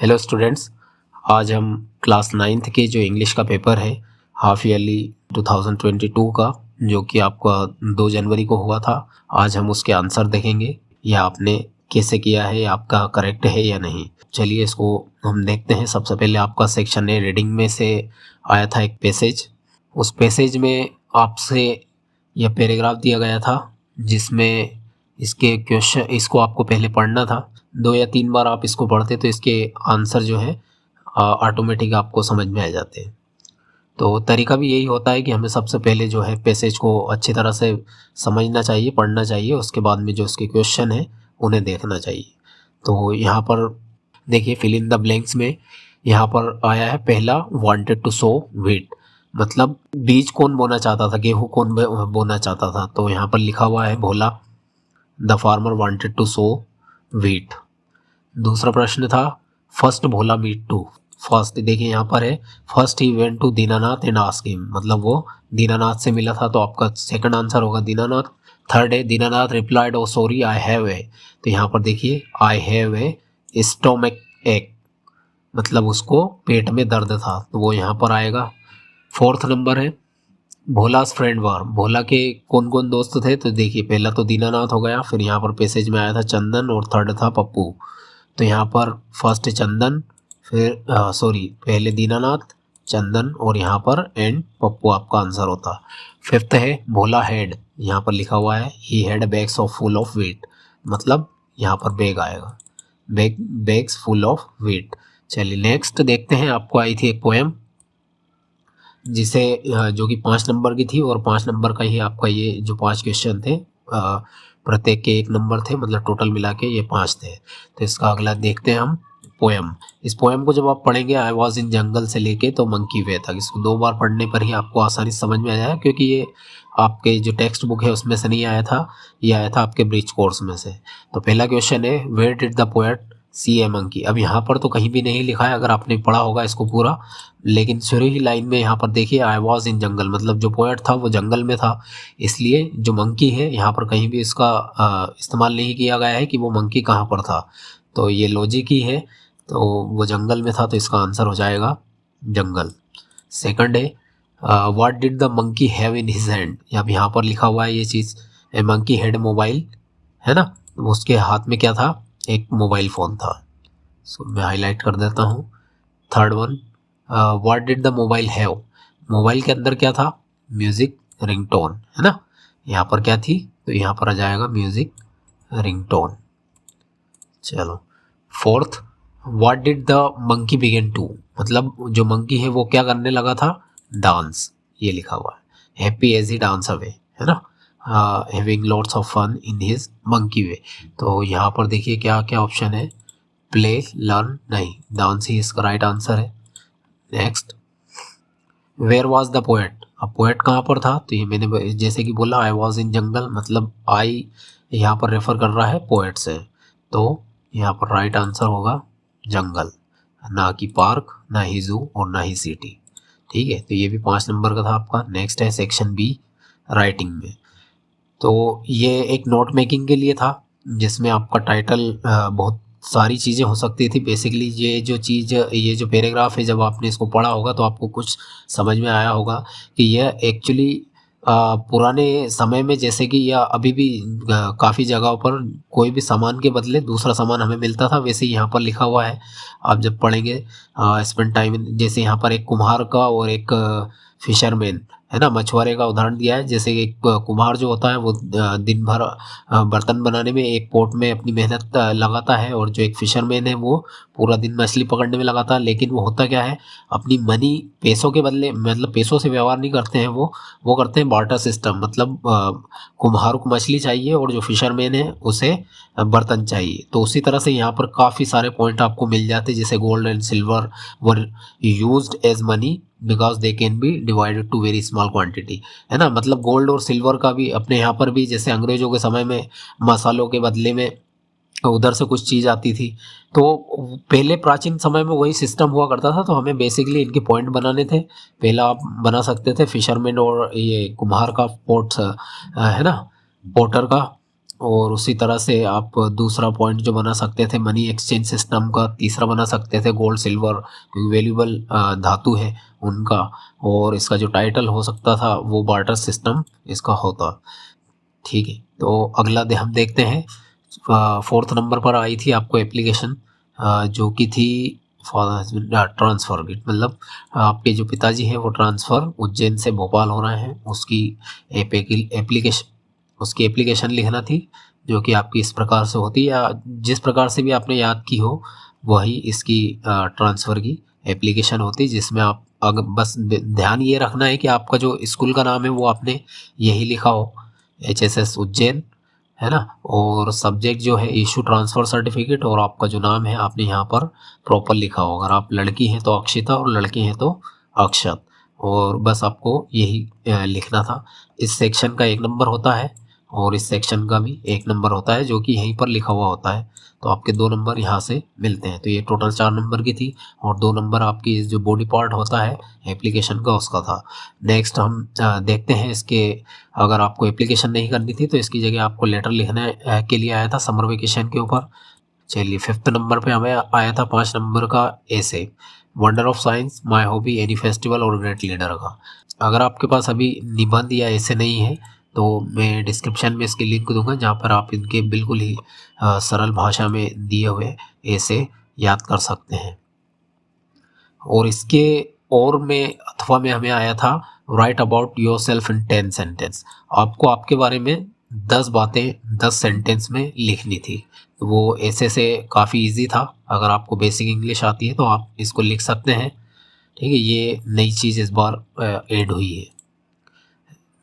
Hello students. आज हम class ninth के जो इंग्लिश का पेपर है हाफ ईयरली 2022 का, जो कि आपका 2 जनवरी को हुआ था, आज हम उसके आंसर देखेंगे। या आपने कैसे किया है, आपका करेक्ट है या नहीं। चलिए इसको हम देखते हैं। सबसे पहले आपका सेक्शन है रीडिंग में से आया था एक पैसेज। उस पैसेज में आपसे यह पैराग्राफ दिया गया था जिसमें इसके क्वेश्चन, इसको आपको पहले पढ़ना था। 2 या 3 बार आप इसको पढ़ते तो इसके आंसर जो है ऑटोमेटिक आपको समझ में आ जाते हैं। तो तरीका भी यही होता है कि हमें सबसे पहले जो है पैसेज को अच्छी तरह से समझना चाहिए, पढ़ना चाहिए, उसके बाद में जो उसके क्वेश्चन है उन्हें देखना चाहिए। तो यहाँ पर देखिए, फिल इन द ब्लैंक्स में यहाँ पर आया है पहला, वांटेड टू सो व्हीट, मतलब बीज कौन बोना चाहता था, गेहूँ कौन बोना चाहता था। तो यहाँ पर लिखा हुआ है Bhola, the farmer wanted to sow wheat. दूसरा प्रश्न था, first Bhola meet to. First देखिए यहाँ पर है, first he went to Dinanath and ask him, मतलब वो दीनानाथ से मिला था, तो आपका सेकंड आंसर होगा दीनानाथ। थर्ड है, Dinanath replied oh sorry I have a. तो यहाँ पर देखिए आई हैव ए स्टोमक एक, मतलब उसको पेट में दर्द था, तो वो यहाँ पर आएगा। फोर्थ नंबर है, भोलास फ्रेंड वर, भोला के कौन कौन दोस्त थे। तो देखिए पहला तो दीनानाथ हो गया, फिर यहाँ पर पैसेज में आया था चंदन, और थर्ड था पप्पू। तो यहाँ पर फर्स्ट चंदन, फिर सॉरी पहले दीनानाथ, चंदन, और यहाँ पर एंड पप्पू आपका आंसर होता। फिफ्थ है भोला हेड, यहाँ पर लिखा हुआ है he had bags of full of weight, मतलब यहाँ पर बैग आएगा, बैग्स फुल ऑफ वेट। चलिए नेक्स्ट देखते हैं। आपको आई थी एक पोएम जिसे जो कि 5 नंबर की थी, और 5 नंबर का ही आपका ये जो 5 क्वेश्चन थे, प्रत्येक के 1 नंबर थे, मतलब टोटल मिला के ये 5 थे। तो इसका अगला देखते हैं हम, पोएम। इस पोएम को जब आप पढ़ेंगे आई वॉज इन जंगल से लेके तो मंकी वे तक, इसको 2 बार पढ़ने पर ही आपको आसानी से समझ में आ जाएगा, क्योंकि ये आपके जो टेक्स्ट बुक है उसमें से नहीं आया था, ये आया था आपके ब्रिज कोर्स में से। तो पहला क्वेश्चन है, where did the poet see a monkey. अब यहाँ पर तो कहीं भी नहीं लिखा है अगर आपने पढ़ा होगा इसको पूरा, लेकिन शुरू ही लाइन में यहाँ पर देखिए आई वॉज इन जंगल, मतलब जो पोएट था वो जंगल में था, इसलिए जो मंकी है यहाँ पर कहीं भी इसका इस्तेमाल नहीं किया गया है कि वो मंकी कहाँ पर था। तो ये लॉजिक ही है, तो वो जंगल में था, तो इसका आंसर हो जाएगा जंगल। सेकंड है, what did the monkey have in his hand. अब यहाँ पर लिखा हुआ है ये चीज़, ए मंकी हैड मोबाइल, है ना, तो उसके हाथ में क्या था, एक मोबाइल फ़ोन था। सो मैं हाईलाइट कर देता हूँ। Third one, what did the mobile have, mobile के अंदर क्या था, म्यूज़िक रिंगटोन, है ना, यहाँ पर क्या थी, तो यहाँ पर आ जाएगा म्यूज़िक रिंगटोन। चलो fourth, what did the monkey begin to, मतलब जो मंकी है वो क्या करने लगा था, डांस, ये लिखा हुआ है, happy as he dance away, है ना, having lots of fun in his monkey way. तो यहाँ पर देखिए क्या क्या ऑप्शन है, प्ले, लर्न, नहीं, डांस ही इसका राइट आंसर है। Next, where was the poet, अब पोएट कहाँ पर था, तो ये मैंने जैसे कि बोला आई वॉज इन जंगल, मतलब आई यहाँ पर रेफर कर रहा है पोएट से, तो यहाँ पर राइट आंसर होगा जंगल, ना कि पार्क, ना ही जू, और ना ही सिटी। ठीक है, तो ये भी 5 नंबर का था आपका। नेक्स्ट है सेक्शन बी, राइटिंग में। तो ये एक नोट मेकिंग के लिए था, जिसमें आपका टाइटल बहुत सारी चीज़ें हो सकती थी। बेसिकली ये जो चीज़, ये जो पैराग्राफ है, जब आपने इसको पढ़ा होगा तो आपको कुछ समझ में आया होगा कि यह एक्चुअली पुराने समय में, जैसे कि या अभी भी काफ़ी जगहों पर कोई भी सामान के बदले दूसरा सामान हमें मिलता था, वैसे ही यहाँ पर लिखा हुआ है। आप जब पढ़ेंगे स्पेंड टाइम, जैसे यहाँ पर एक कुम्हार का और एक फिशरमैन, है ना, मछुआरे का उदाहरण दिया है। जैसे एक कुम्हार जो होता है वो दिन भर बर्तन बनाने में एक पोट में अपनी मेहनत लगाता है, और जो एक फिशरमैन है वो पूरा दिन मछली पकड़ने में लगाता है, लेकिन वो होता क्या है, अपनी मनी, पैसों के बदले, मतलब पैसों से व्यवहार नहीं करते हैं वो करते हैं बार्टर सिस्टम, मतलब कुम्हार को मछली चाहिए और जो फिशरमैन है उसे बर्तन चाहिए। तो उसी तरह से यहाँ पर काफ़ी सारे पॉइंट आपको मिल जाते हैं, जैसे gold and silver were used as money because they can be divided to very small quantity, है ना, मतलब गोल्ड और सिल्वर का भी अपने यहाँ पर भी, जैसे अंग्रेजों के समय में मसालों के बदले में उधर से कुछ चीज़ आती थी, तो पहले प्राचीन समय में वही सिस्टम हुआ करता था। तो हमें बेसिकली इनके पॉइंट बनाने थे। पहला आप बना सकते थे फिशरमैन और ये कुम्हार का, पोर्ट्स है ना, पोर्टर का, और उसी तरह से आप दूसरा पॉइंट जो बना सकते थे मनी एक्सचेंज सिस्टम का, तीसरा बना सकते थे गोल्ड सिल्वर, क्योंकि वैल्यूबल धातु है उनका। और इसका जो टाइटल हो सकता था वो बार्टर सिस्टम इसका होता। ठीक है, तो अगला हम देखते हैं। फोर्थ नंबर पर आई थी आपको एप्लीकेशन, जो कि थी ट्रांसफ़र की, मतलब आपके जो पिताजी हैं वो ट्रांसफ़र उज्जैन से भोपाल हो रहे हैं, उसकी एप्लीकेशन, उसकी एप्लीकेशन लिखना थी, जो कि आपकी इस प्रकार से होती है, या जिस प्रकार से भी आपने याद की हो वही इसकी ट्रांसफ़र की एप्लीकेशन होती है, जिसमें आप अगर बस ध्यान ये रखना है कि आपका जो स्कूल का नाम है वो आपने यही लिखा हो, HSS उज्जैन, है ना। और सब्जेक्ट जो है इशू ट्रांसफ़र सर्टिफिकेट, और आपका जो नाम है आपने यहाँ पर प्रॉपर लिखा हो। अगर आप लड़की हैं तो अक्षिता और लड़के हैं तो अक्षत, और बस आपको यही लिखना था। इस सेक्शन का 1 नंबर होता है और इस सेक्शन का भी 1 नंबर होता है, जो कि यहीं पर लिखा हुआ होता है। तो आपके 2 नंबर यहाँ से मिलते हैं। तो ये टोटल 4 नंबर की थी, और 2 नंबर आपकी जो बॉडी पार्ट होता है एप्लीकेशन का उसका था। नेक्स्ट हम देखते हैं इसके, अगर आपको एप्लीकेशन नहीं करनी थी तो इसकी जगह आपको लेटर लिखने के लिए आया था समर वेकेशन के ऊपर। चलिए, 5th नंबर पे हमें आया था 5 नंबर का ऐसे, wonder of science, my hobby, any festival और ग्रेट लीडर का। अगर आपके पास अभी निबंध या ऐसे नहीं है तो मैं डिस्क्रिप्शन में इसकी लिंक दूंगा, जहाँ पर आप इनके बिल्कुल ही सरल भाषा में दिए हुए ऐसे याद कर सकते हैं। और इसके और में अथवा में हमें आया था right about your self in 10 sentence. आपको आपके बारे में 10 बातें 10 सेंटेंस में लिखनी थी। वो ऐसे से काफ़ी इजी था, अगर आपको बेसिक इंग्लिश आती है तो आप इसको लिख सकते हैं। ठीक है, ये नई चीज़ इस बार ऐड हुई है,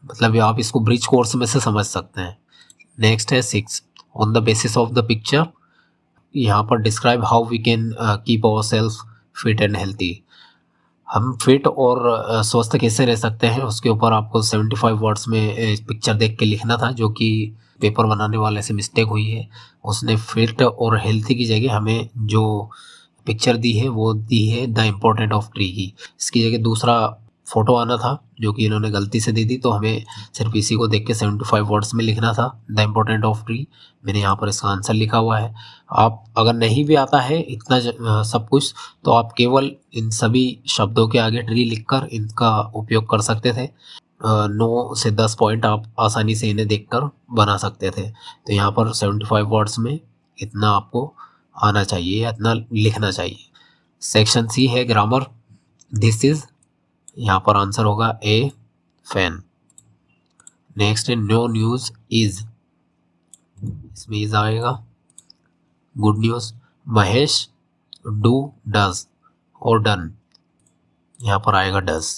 मतलब ये आप इसको ब्रिज कोर्स में से समझ सकते हैं। नेक्स्ट है 6, on the basis of the picture, यहाँ पर describe how we can keep our self fit and healthy. हम फिट और स्वस्थ कैसे रह सकते हैं उसके ऊपर आपको 75 वर्ड्स में पिक्चर देख के लिखना था, जो कि पेपर बनाने वाले से मिस्टेक हुई है। उसने फिट और हेल्थी की जगह हमें जो पिक्चर दी है वो दी है द इम्पोर्टेंट ऑफ ट्री की। इसकी जगह दूसरा फोटो आना था, जो कि इन्होंने गलती से दे दी, तो हमें सिर्फ इसी को देख के 75 वर्ड्स में लिखना था, द इम्पोर्टेंट ऑफ ट्री। मैंने यहाँ पर इसका आंसर लिखा हुआ है। आप अगर नहीं भी आता है इतना सब कुछ, तो आप केवल इन सभी शब्दों के आगे ट्री लिखकर इनका उपयोग कर सकते थे। 9 से 10 पॉइंट आप आसानी से इन्हें देखकर बना सकते थे। तो यहाँ पर 75 वर्ड्स में इतना आपको आना चाहिए या इतना लिखना चाहिए। सेक्शन सी है ग्रामर, दिस इज, यहाँ पर आंसर होगा ए, फैन। नेक्स्ट है नो न्यूज़ इज, इसमें इज आएगा। Good news, Mahesh do, does और डन, यहाँ पर आएगा डज।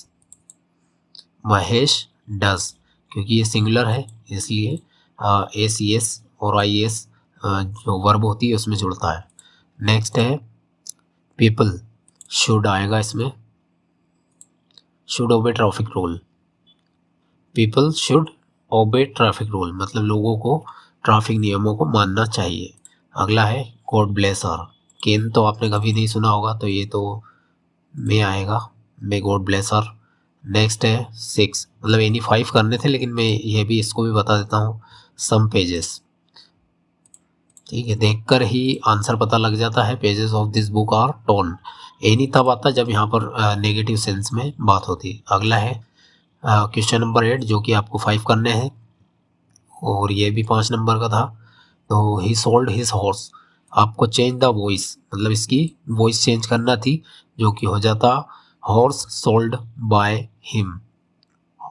महेश डज, क्योंकि ये सिंगुलर है इसलिए ACS और IS जो वर्ब होती है उसमें जुड़ता है। नेक्स्ट है पीपल, शुड आएगा इसमें, शुड ओबे ट्रैफिक रूल। पीपल शुड ओबे ट्रैफिक रूल, मतलब लोगों को ट्रैफिक नियमों को मानना चाहिए। अगला है गॉड ब्लेस हर, केन तो आपने कभी नहीं सुना होगा, तो ये तो मे आएगा, मे गॉड ब्लेस हर। नेक्स्ट है 6, मतलब एनी 5 करने थे लेकिन मैं ये भी इसको भी बता देता हूँ, सम पेजेस। ठीक है, देखकर ही आंसर पता लग जाता है। Pages of this book are torn, any तब आता जब यहाँ पर नेगेटिव सेंस में बात होती। अगला है क्वेश्चन नंबर 8, जो कि आपको 5 करने हैं, और ये भी 5 नंबर का था। तो ही सोल्ड हिज हॉर्स, आपको चेंज द वॉइस, मतलब इसकी वॉइस चेंज करना थी, जो कि हो जाता horse sold by him,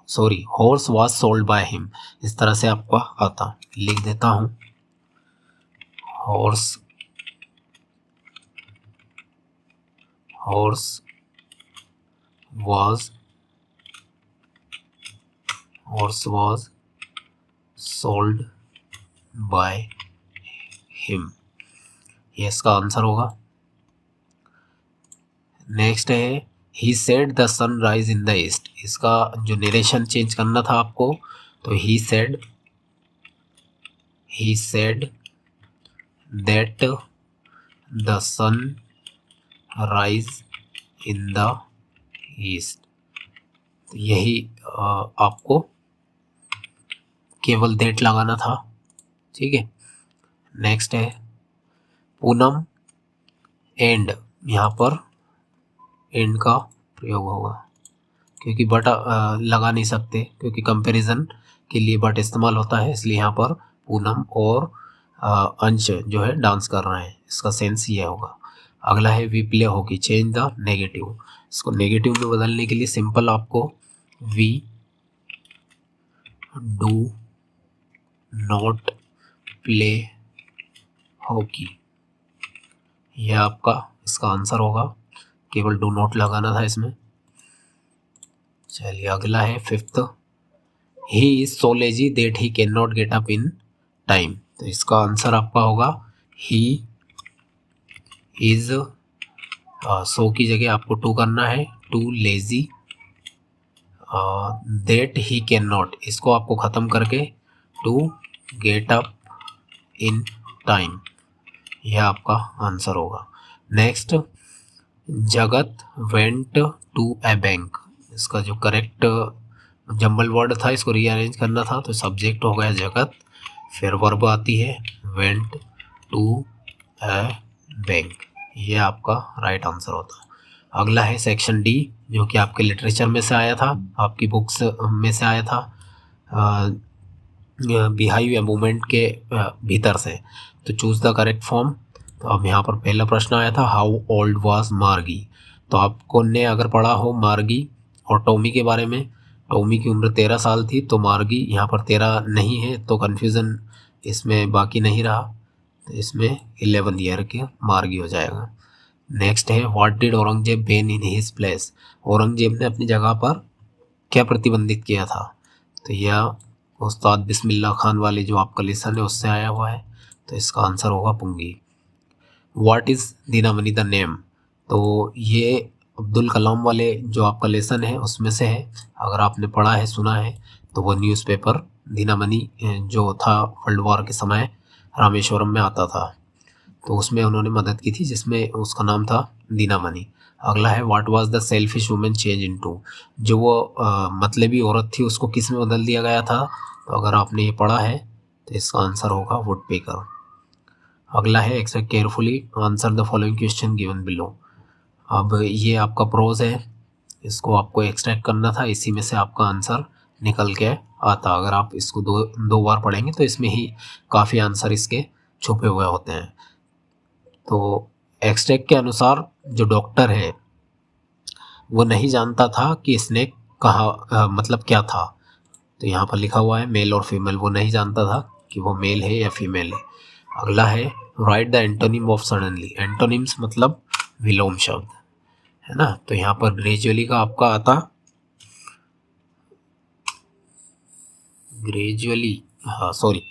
sorry horse was sold by him, इस तरह से आपका आता। लिख देता हूँ, horse horse was horse was sold by him, ये इसका आंसर होगा। नेक्स्ट है he said the sun rise in the east, इसका जो नरेशन चेंज करना था आपको, तो he said that the sun rise in the east, यही आपको केवल दैट लगाना था, ठीक है। नेक्स्ट है पूनम एंड, यहाँ पर एंड का प्रयोग होगा क्योंकि बट लगा नहीं सकते क्योंकि कंपैरिजन के लिए बट इस्तेमाल होता है, इसलिए यहाँ पर पूनम और अंश जो है डांस कर रहे हैं, इसका सेंस ये होगा। अगला है वी प्ले होगी, चेंज द नेगेटिव। इसको नेगेटिव में बदलने के लिए सिंपल आपको we do not play hockey, यह आपका इसका आंसर होगा। केवल डू नॉट लगाना था इसमें। चलिए अगला है fifth, he is so lazy that he can not gate up in time. तो इसका आंसर आपका होगा ही इज, सो की जगह आपको टू करना है, too lazy that he can not, इसको आपको ख़त्म करके to get up in time, यह आपका आंसर होगा। नेक्स्ट, जगत वेंट टू ए बैंक, इसका जो करेक्ट जंबल वर्ड था इसको रीअरेंज करना था, तो सब्जेक्ट हो गया जगत, फिर वर्ब आती है वेंट टू ए बैंक, ये आपका राइट आंसर होता है। अगला है सेक्शन डी, जो कि आपके लिटरेचर में से आया था, आपकी बुक्स में से आया था, बिहाइव या मूवमेंट के भीतर से। तो चूज़ द करेक्ट फॉर्म। तो अब यहाँ पर पहला प्रश्न आया था हाउ ओल्ड वाज मार्गी। तो आपको ने अगर पढ़ा हो मार्गी और टॉमी के बारे में, टॉमी की उम्र 13 साल थी, तो मार्गी यहाँ पर 13 नहीं है, तो कन्फ्यूज़न इसमें बाकी नहीं रहा, तो इसमें 11 ईयर के मार्गी हो जाएगा। नेक्स्ट है what did Aurangzeb ban in his place, Aurangzeb ने अपनी जगह पर क्या प्रतिबंधित किया था। तो यह उस्ताद बिस्मिल्लाह खान वाली जो आपका लेसन है उससे आया हुआ है, तो इसका आंसर होगा पुंगी। व्हाट इज़ दीनामनी द नेम, तो ये अब्दुल कलाम वाले जो आपका लेसन है उसमें से है, अगर आपने पढ़ा है सुना है तो वो न्यूज़पेपर दीनामनी जो था वर्ल्ड वॉर के समय रामेश्वरम में आता था, तो उसमें उन्होंने मदद की थी जिसमें उसका नाम था दीनामनी। अगला है what was the selfish women change into, जो वो मतलबी औरत थी उसको किस में बदल दिया गया था, तो अगर आपने ये पढ़ा है तो इसका आंसर होगा वुड पेकर। अगला है extract carefully answer the following question given below. अब ये आपका प्रोज है, इसको आपको एक्सट्रैक्ट करना था, इसी में से आपका आंसर निकल के आता। अगर आप इसको दो बार पढ़ेंगे तो इसमें ही काफ़ी आंसर इसके छुपे हुए होते हैं। तो एक्सट्रैक्ट के अनुसार जो डॉक्टर है वो नहीं जानता था कि स्नेक कहाँ मतलब क्या था, तो यहाँ पर लिखा हुआ है मेल और फीमेल, वो नहीं जानता था कि वो मेल है या फीमेल है। अगला है right the antonym of suddenly, antonyms मतलब विलोम शब्द है ना, तो यहाँ पर ग्रेजुअली का आपका आता ग्रेजुअली, हाँ सॉरी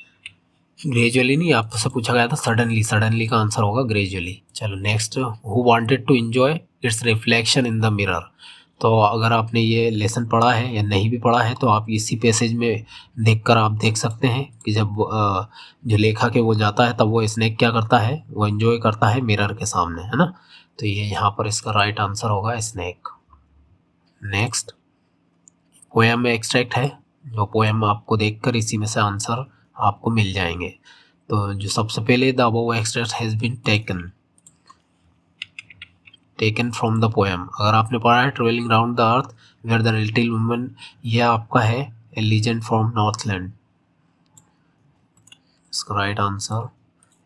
ग्रेजुअली नहीं, आपसे पूछा गया था सडनली, सडनली का आंसर होगा ग्रेजुअली। चलो next, who wanted to enjoy its reflection in the mirror. तो अगर आपने ये लेसन पढ़ा है या नहीं भी पढ़ा है तो आप इसी पैसेज में देखकर आप देख सकते हैं कि जब जो लेखक है वो जाता है तब वो स्नेक क्या करता है, वो एंजॉय करता है मिरर के सामने, है ना, तो ये यहाँ पर इसका राइट आंसर होगा स्नेक। नेक्स्ट, पोएम में एक्सट्रैक्ट है, जो पोएम आपको देखकर इसी में से आंसर आपको मिल जाएंगे। तो जो सबसे पहले the above extract has been taken from the poem, अगर आपने पढ़ा है travelling round the earth where the little woman, यह आपका है ए लीजेंड फ्रॉम नॉर्थलैंड, इसका right answer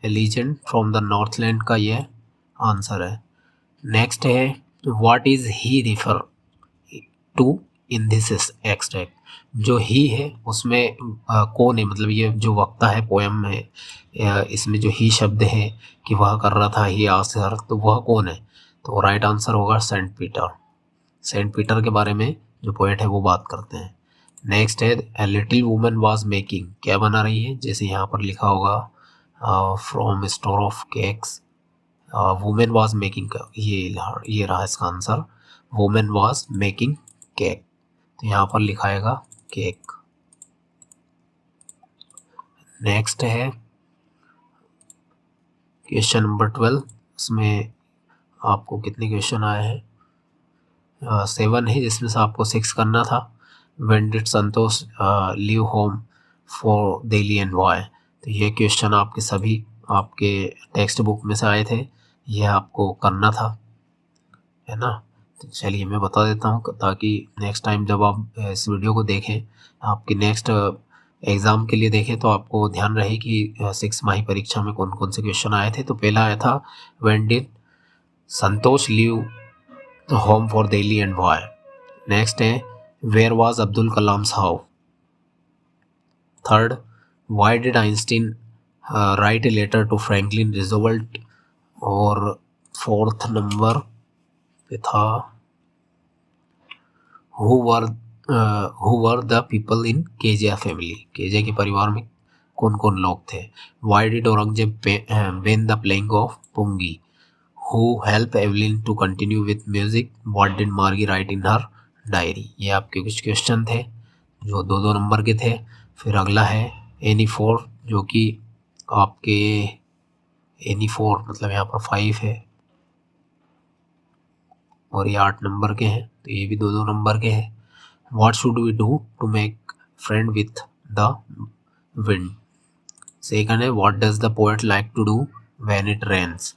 a legend from the Northland का यह आंसर है। नेक्स्ट है what is he refer to in this extract, जो ही है उसमें कौन है, मतलब ये जो वक्ता है पोएम में, इसमें जो ही शब्द है कि वह कर रहा था ही आसर, तो वह कौन है, तो राइट आंसर होगा सेंट पीटर। सेंट पीटर के बारे में जो पोएट है वो बात करते हैं। नेक्स्ट है a little woman was making, क्या बना रही है, जैसे यहाँ पर लिखा होगा from store of cakes, women was making, ये रहा इसका answer, women was making cake, तो यहाँ पर लिखाएगा केक। नेक्स्ट है क्वेश्चन नंबर 12, इसमें आपको कितने क्वेश्चन आए हैं, 7 है, जिसमें से आपको 6 करना था। When did Santosh leave home for Delhi and why, तो ये क्वेश्चन आपके सभी आपके टेक्स्ट बुक में से आए थे, ये आपको करना था, है ना। तो चलिए मैं बता देता हूँ ताकि नेक्स्ट टाइम जब आप इस वीडियो को देखें, आपके नेक्स्ट एग्ज़ाम के लिए देखें तो आपको ध्यान रहे कि 6 माही परीक्षा में कौन कौन से क्वेश्चन आए थे। तो पहला आया था, when did Santosh leave the home for Delhi and why. Next है, where was Abdul Kalam's house. Third, why did Einstein write a letter to Franklin Roosevelt. और फोर्थ नंबर पे था, who were the people in Kezia family. Kezia के परिवार में कौन कौन लोग थे। Why did Aurangzeb ban the playing of pungi? Who helped Evelyn to continue with music? What did Margie write in her diary? ये आपके कुछ क्वेश्चन थे जो 2-2 नंबर के थे। फिर अगला है एनी फोर, जो कि आपके एनी फोर मतलब यहाँ पर 5 है और ये 8 नंबर के हैं, तो ये भी 2-2 नंबर के हैं। What should we do to make friend with the wind? Second है, what does the poet like to do when it rains?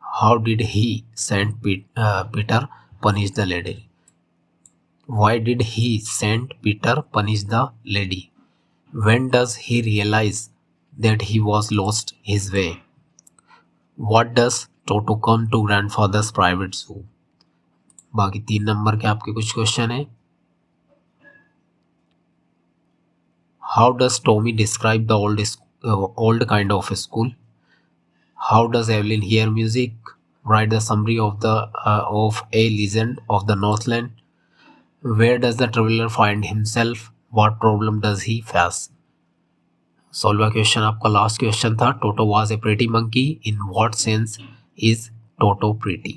How did he send Peter punish the lady? Why did he send Peter punish the lady? When does he realize that he was lost his way? What does Toto come to grandfather's private zoo? बाकी 3 number के आपके कुछ question हैं। How does Tommy describe the old kind of school? How does Evelyn hear music? Write the summary of a legend of the Northland. Where does the traveler find himself? What problem does he face? Solve question आपका last question था, Toto was a pretty monkey. In what sense is Toto pretty?